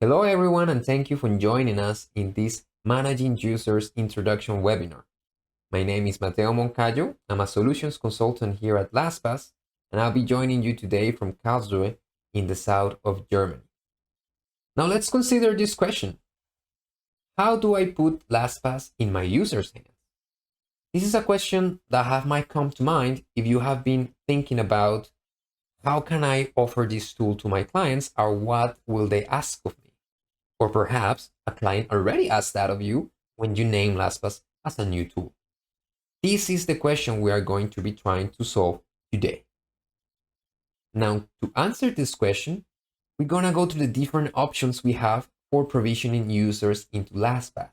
Hello everyone, and thank you for joining us in this Managing Users Introduction webinar. My name is Mateo Moncayo. I'm a solutions consultant here at LastPass, and I'll be joining you today from Karlsruhe in the south of Germany. Now let's consider this question. How do I put LastPass in my users' hands? This is a question that might come to mind if you have been thinking about how can I offer this tool to my clients, or what will they ask of me? Or perhaps a client already asked that of you when you name LastPass as a new tool. This is the question we are going to be trying to solve today. Now, to answer this question, we're going to go to the different options we have for provisioning users into LastPass.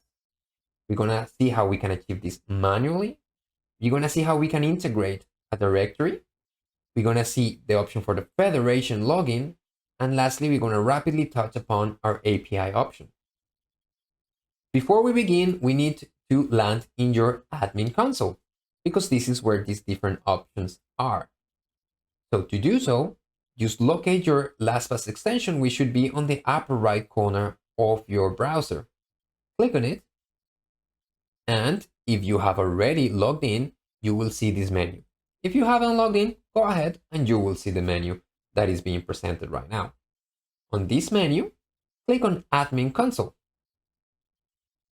We're going to see how we can achieve this manually. You're going to see how we can integrate a directory. We're going to see the option for the Federated Login. And lastly, we're going to rapidly touch upon our API option. Before we begin, we need to land in your admin console, because this is where these different options are. So to do so, just locate your LastPass extension, which should be on the upper right corner of your browser. Click on it. And if you have already logged in, you will see this menu. If you haven't logged in, go ahead and you will see the menu that is being presented right now. On this menu, click on Admin Console.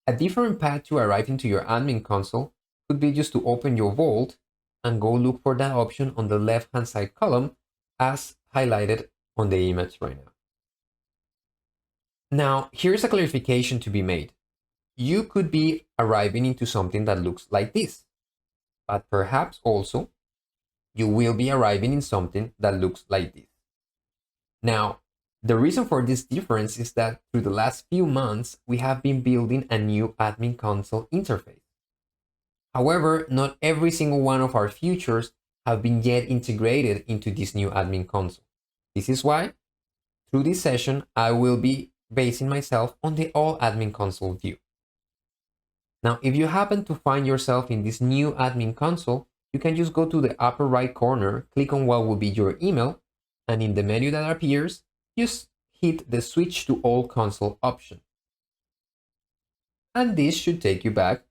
A different path to arrive into your admin console could be just to open your Vault and go look for that option on the left-hand side column as highlighted on the image right now. Now, here's a clarification to be made. You could be arriving into something that looks like this, but perhaps also you will be arriving in something that looks like this. Now, the reason for this difference is that through the last few months, we have been building a new admin console interface. However, not every single one of our features have been yet integrated into this new admin console. This is why, through this session, I will be basing myself on the all admin console view. Now, if you happen to find yourself in this new admin console, you can just go to the upper right corner, click on what will be your email, and in the menu that appears, just hit the Switch to All Console option. And this should take you back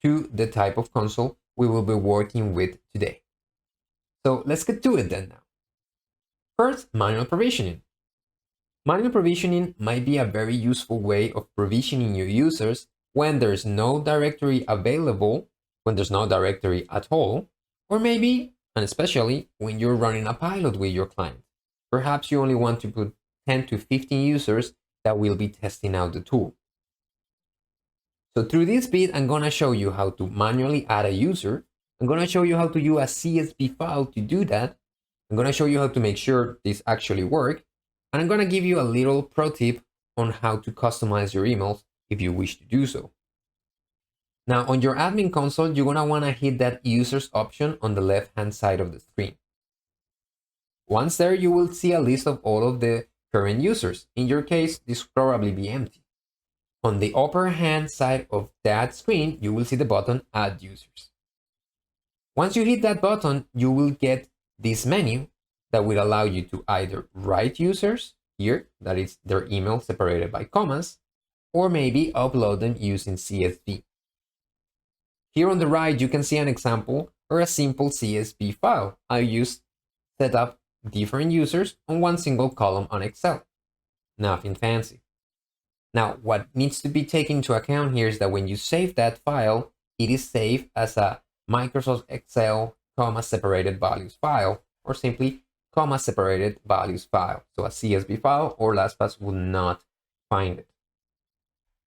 to the type of console we will be working with today. So let's get to it then now. First, manual provisioning. Manual provisioning might be a very useful way of provisioning your users when there's no directory available, when there's no directory at all, or maybe, and especially, when you're running a pilot with your client. Perhaps you only want to put 10 to 15 users that will be testing out the tool. So through this bit, I'm going to show you how to manually add a user. I'm going to show you how to use a CSV file to do that. I'm going to show you how to make sure this actually works. And I'm going to give you a little pro tip on how to customize your emails if you wish to do so. Now, on your admin console, you're going to want to hit that users option on the left-hand side of the screen. Once there, you will see a list of all of the current users. In your case, this will probably be empty. On the upper hand side of that screen, you will see the button Add Users. Once you hit that button, you will get this menu that will allow you to either write users here, that is their email separated by commas, or maybe upload them using CSV. Here on the right, you can see an example or a simple CSV file. I used set up different users on one single column on Excel. Nothing fancy. Now, what needs to be taken into account here is that when you save that file, it is saved as a Microsoft Excel comma separated values file, or simply comma separated values file. So a CSV file or LastPass will not find it.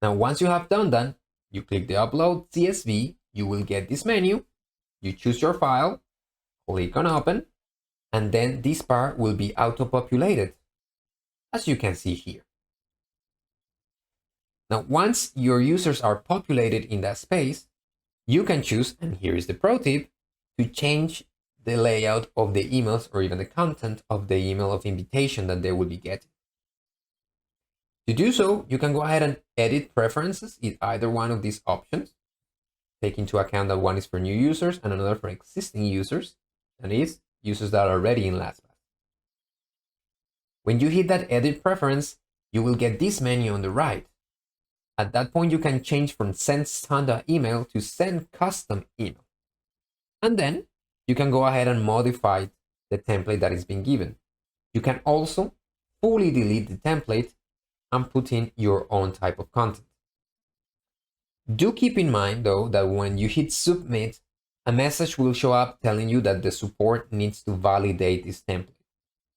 Now, once you have done that, you click the Upload CSV, you will get this menu, you choose your file, click on Open, and then this part will be auto-populated, as you can see here. Now, once your users are populated in that space, you can choose, and here is the pro tip, to change the layout of the emails or even the content of the email of invitation that they will be getting. To do so, you can go ahead and edit preferences in either one of these options. Take into account that one is for new users and another for existing users, and is users that are already in LastPass. When you hit that edit preference, you will get this menu on the right. At that point, you can change from send standard email to send custom email. And then you can go ahead and modify the template that is being given. You can also fully delete the template and put in your own type of content. Do keep in mind, though, that when you hit submit, a message will show up telling you that the support needs to validate this template.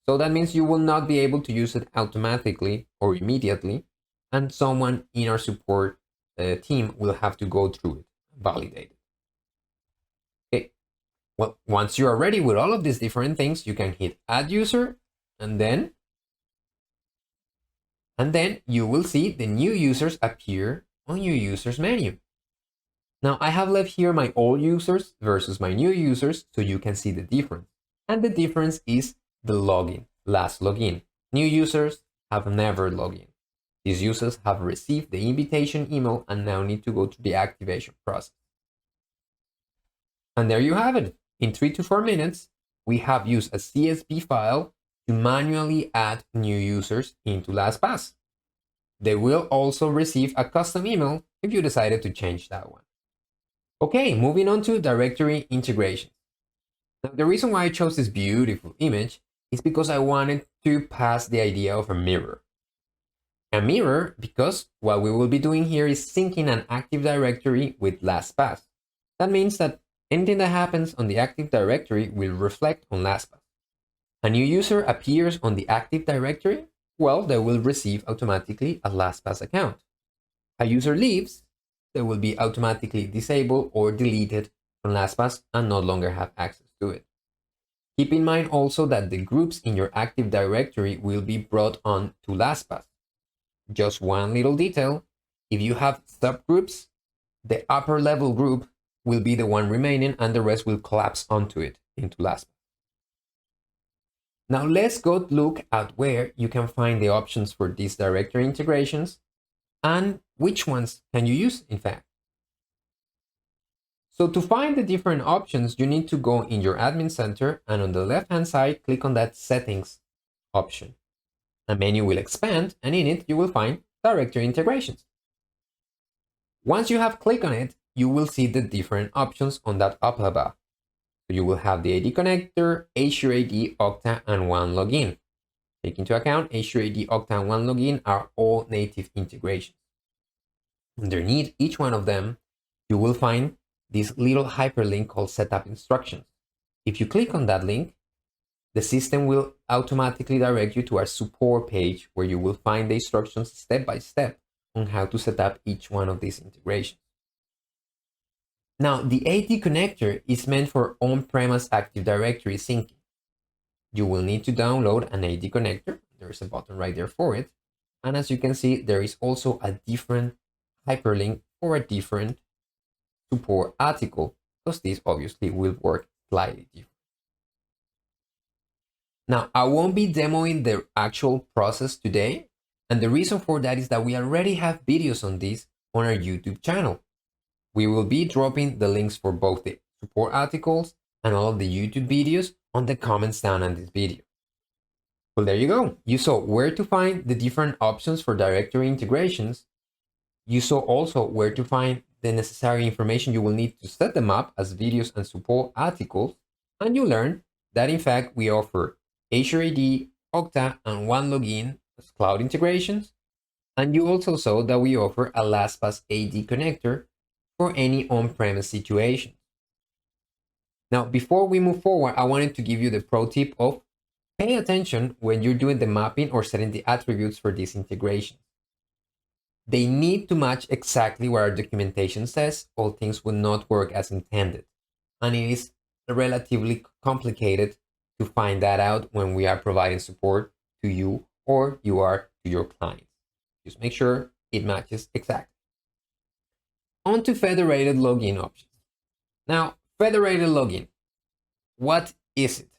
So that means you will not be able to use it automatically or immediately, and someone in our support team will have to go through it, validate it. Okay, well, once you are ready with all of these different things, you can hit add user, and then you will see the new users appear on your users menu. Now I have left here my old users versus my new users so you can see the difference. And the difference is the login, last login. New users have never logged in. These users have received the invitation email and now need to go through the activation process. And there you have it. In 3 to 4 minutes, we have used a CSV file to manually add new users into LastPass. They will also receive a custom email if you decided to change that one. Okay, moving on to directory integration. Now, the reason why I chose this beautiful image is because I wanted to pass the idea of a mirror. A mirror because what we will be doing here is syncing an Active Directory with LastPass. That means that anything that happens on the Active Directory will reflect on LastPass. A new user appears on the Active Directory, well, they will receive automatically a LastPass account. A user leaves, they will be automatically disabled or deleted from LastPass and no longer have access to it. Keep in mind also that the groups in your Active Directory will be brought on to LastPass. Just one little detail, if you have subgroups, the upper level group will be the one remaining and the rest will collapse onto it into LastPass. Now let's go look at where you can find the options for these directory integrations and which ones can you use, in fact. So to find the different options, you need to go in your admin center and on the left-hand side, click on that settings option. A menu will expand and in it, you will find directory integrations. Once you have clicked on it, you will see the different options on that upper bar. So you will have the AD connector, Azure AD, Okta, and OneLogin. Take into account, Azure AD, Okta, and OneLogin are all native integrations. Underneath each one of them, you will find this little hyperlink called Setup Instructions. If you click on that link, the system will automatically direct you to our support page where you will find the instructions step by step on how to set up each one of these integrations. Now, the AD connector is meant for on-premise Active Directory syncing. You will need to download an AD connector. There's a button right there for it. And as you can see, there is also a different hyperlink for a different support article, because this obviously will work slightly different. Now, I won't be demoing the actual process today. And the reason for that is that we already have videos on this on our YouTube channel. We will be dropping the links for both the support articles and all of the YouTube videos on the comments down on this video. Well, there you go. You saw where to find the different options for directory integrations. You saw also where to find the necessary information you will need to set them up as videos and support articles. And you learned that in fact, we offer Azure AD, Okta, and OneLogin as cloud integrations. And you also saw that we offer a LastPass AD connector for any on-premise situation. Now, before we move forward, I wanted to give you the pro tip of pay attention when you're doing the mapping or setting the attributes for these integrations. They need to match exactly what our documentation says, or things will not work as intended. And it is relatively complicated to find that out when we are providing support to you or you are to your clients. Just make sure it matches exactly. On to federated login options. Now, federated login, what is it?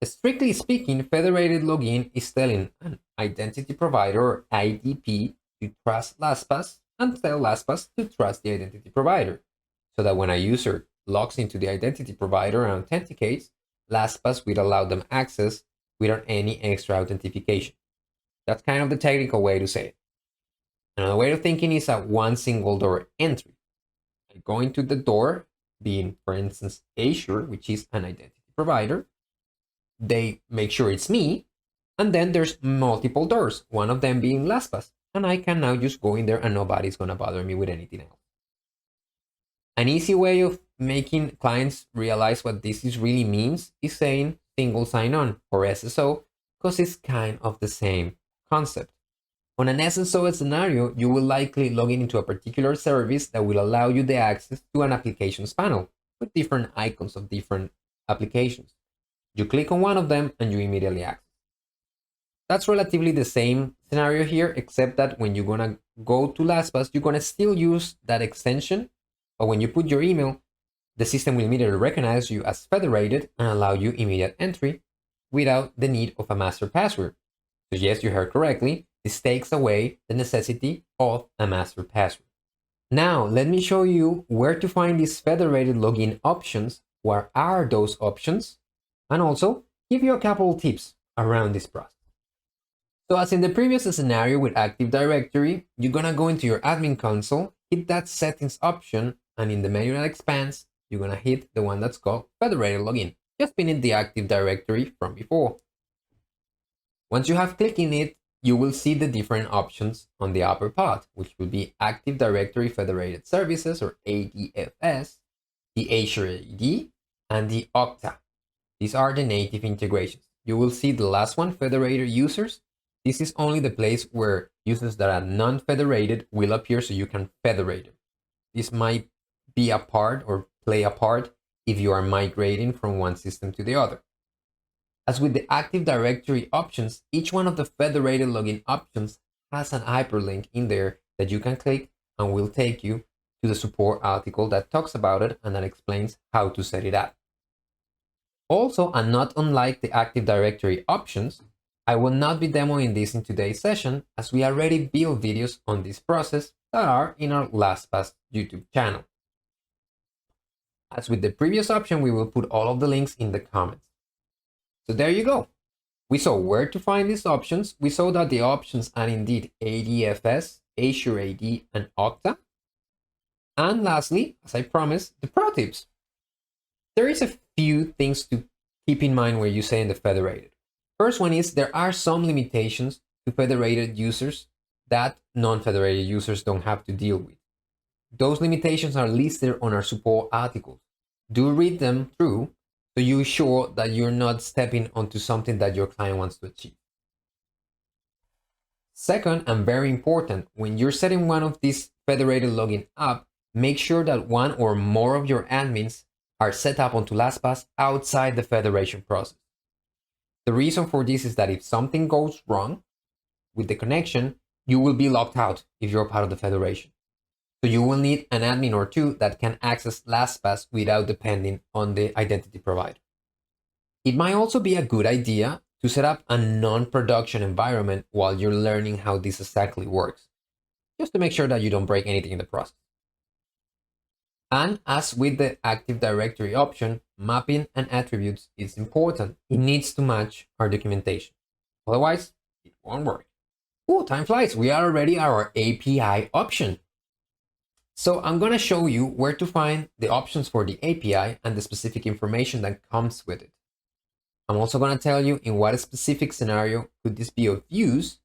Strictly speaking, federated login is telling an identity provider or IDP to trust LastPass and tell LastPass to trust the identity provider, so that when a user logs into the identity provider and authenticates, LastPass will allow them access without any extra authentication. That's kind of the technical way to say it. Another way of thinking is a one single door entry. I go into the door, being, for instance, Azure, which is an identity provider. They make sure it's me, and then there's multiple doors, one of them being LastPass, and I can now just go in there and nobody's gonna bother me with anything else. An easy way of making clients realize what this is really means is saying single sign-on, or SSO, because it's kind of the same concept. On an SSO scenario, you will likely log in into a particular service that will allow you the access to an applications panel with different icons of different applications. You click on one of them and you immediately access. That's relatively the same scenario here, except that when you're gonna go to LastPass, you're gonna still use that extension, but when you put your email, the system will immediately recognize you as federated and allow you immediate entry without the need of a master password. So yes, you heard correctly, this takes away the necessity of a master password. Now, let me show you where to find these federated login options, what are those options, and also give you a couple tips around this process. So as in the previous scenario with Active Directory, you're gonna go into your admin console, hit that settings option, and in the menu that expands, you're gonna hit the one that's called Federated Login, just beneath the Active Directory from before. Once you have clicked in it, you will see the different options on the upper part, which will be Active Directory Federated Services, or ADFS, the Azure AD, and the Okta. These are the native integrations. You will see the last one, Federated Users. This is only the place where users that are non-federated will appear so you can federate them. This might be a part or play a part if you are migrating from one system to the other. As with the Active Directory options, each one of the federated login options has an hyperlink in there that you can click and will take you to the support article that talks about it and that explains how to set it up. Also, and not unlike the Active Directory options, I will not be demoing this in today's session as we already built videos on this process that are in our LastPass YouTube channel. As with the previous option, we will put all of the links in the comments. So there you go. We saw where to find these options. We saw that the options are indeed ADFS, Azure AD, and Okta. And lastly, as I promised, the pro tips. There is a few things to keep in mind where you say in the federated. First one is there are some limitations to federated users that non-federated users don't have to deal with. Those limitations are listed on our support articles. Do read them through so you're sure that you're not stepping onto something that your client wants to achieve. Second, and very important, when you're setting one of these federated login up, make sure that one or more of your admins are set up onto LastPass outside the federation process. The reason for this is that if something goes wrong with the connection, you will be locked out if you're part of the federation. So you will need an admin or two that can access LastPass without depending on the identity provider. It might also be a good idea to set up a non-production environment while you're learning how this exactly works, just to make sure that you don't break anything in the process. And as with the Active Directory option, mapping and attributes is important. It needs to match our documentation. Otherwise, it won't work. Oh, time flies. We are already at our API option. So I'm going to show you where to find the options for the API and the specific information that comes with it. I'm also going to tell you in what specific scenario could this be of use.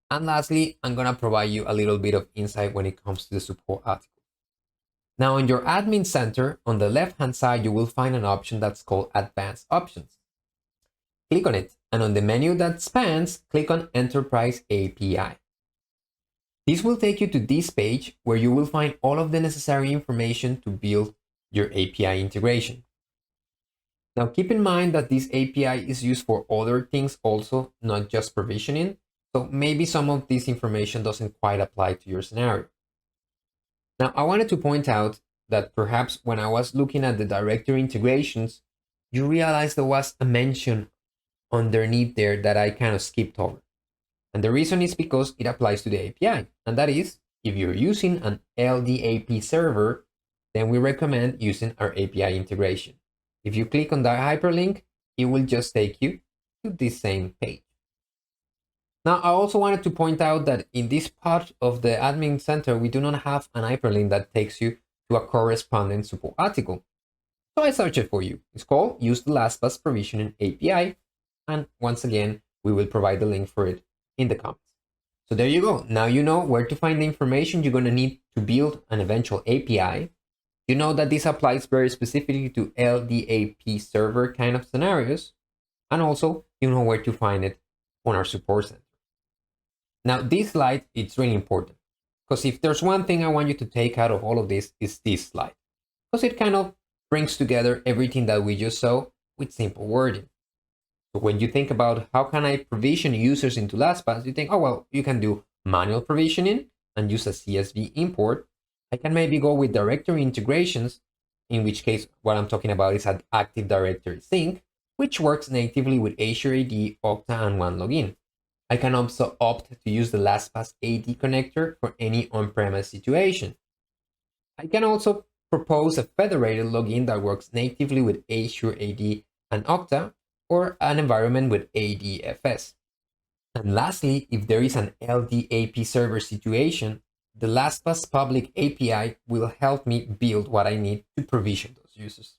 And lastly, I'm going to provide you a little bit of insight when it comes to the support article. Now in your admin center, on the left-hand side, you will find an option that's called Advanced Options. Click on it, and on the menu that expands, click on Enterprise API. This will take you to this page where you will find all of the necessary information to build your API integration. Now keep in mind that this API is used for other things also, not just provisioning, so maybe some of this information doesn't quite apply to your scenario. Now, I wanted to point out that perhaps when I was looking at the directory integrations, you realize there was a mention underneath there that I kind of skipped over. And the reason is because it applies to the API. And that is, if you're using an LDAP server, then we recommend using our API integration. If you click on that hyperlink, it will just take you to this same page. Now, I also wanted to point out that in this part of the admin center, we do not have an hyperlink that takes you to a corresponding support article. So I searched it for you. It's called Use the LastPass Provisioning API. And once again, we will provide the link for it in the comments. So there you go. Now you know where to find the information you're going to need to build an eventual API. You know that this applies very specifically to LDAP server kind of scenarios. And also, you know where to find it on our support center. Now, this slide, it's really important. Because if there's one thing I want you to take out of all of this, is this slide. Because it kind of brings together everything that we just saw with simple wording. So when you think about how can I provision users into LastPass, you think, oh, well, you can do manual provisioning and use a CSV import. I can maybe go with directory integrations, in which case what I'm talking about is an Active Directory sync, which works natively with Azure AD, Okta, and OneLogin. I can also opt to use the LastPass AD connector for any on-premise situation. I can also propose a federated login that works natively with Azure AD and Okta, or an environment with ADFS. And lastly, if there is an LDAP server situation, the LastPass public API will help me build what I need to provision those users.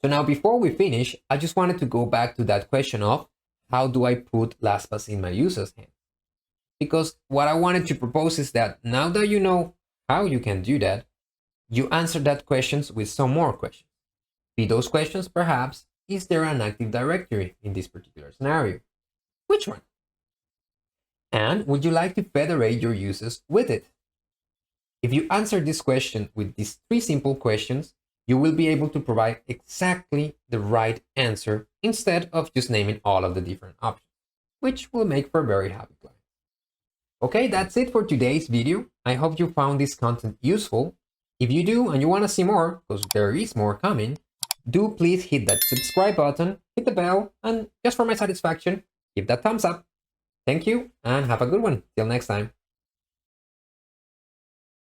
So now before we finish, I just wanted to go back to that question of how do I put LastPass in my user's hands? Because what I wanted to propose is that now that you know how you can do that, you answer that questions with some more questions. Be those questions perhaps, is there an Active Directory in this particular scenario? Which one? And would you like to federate your users with it? If you answer this question with these 3 simple questions, you will be able to provide exactly the right answer instead of just naming all of the different options, which will make for a very happy client. Okay, that's it for today's video. I hope you found this content useful. If you do and you want to see more, because there is more coming, do please hit that subscribe button, hit the bell, and just for my satisfaction, give that thumbs up. Thank you and have a good one. Till next time.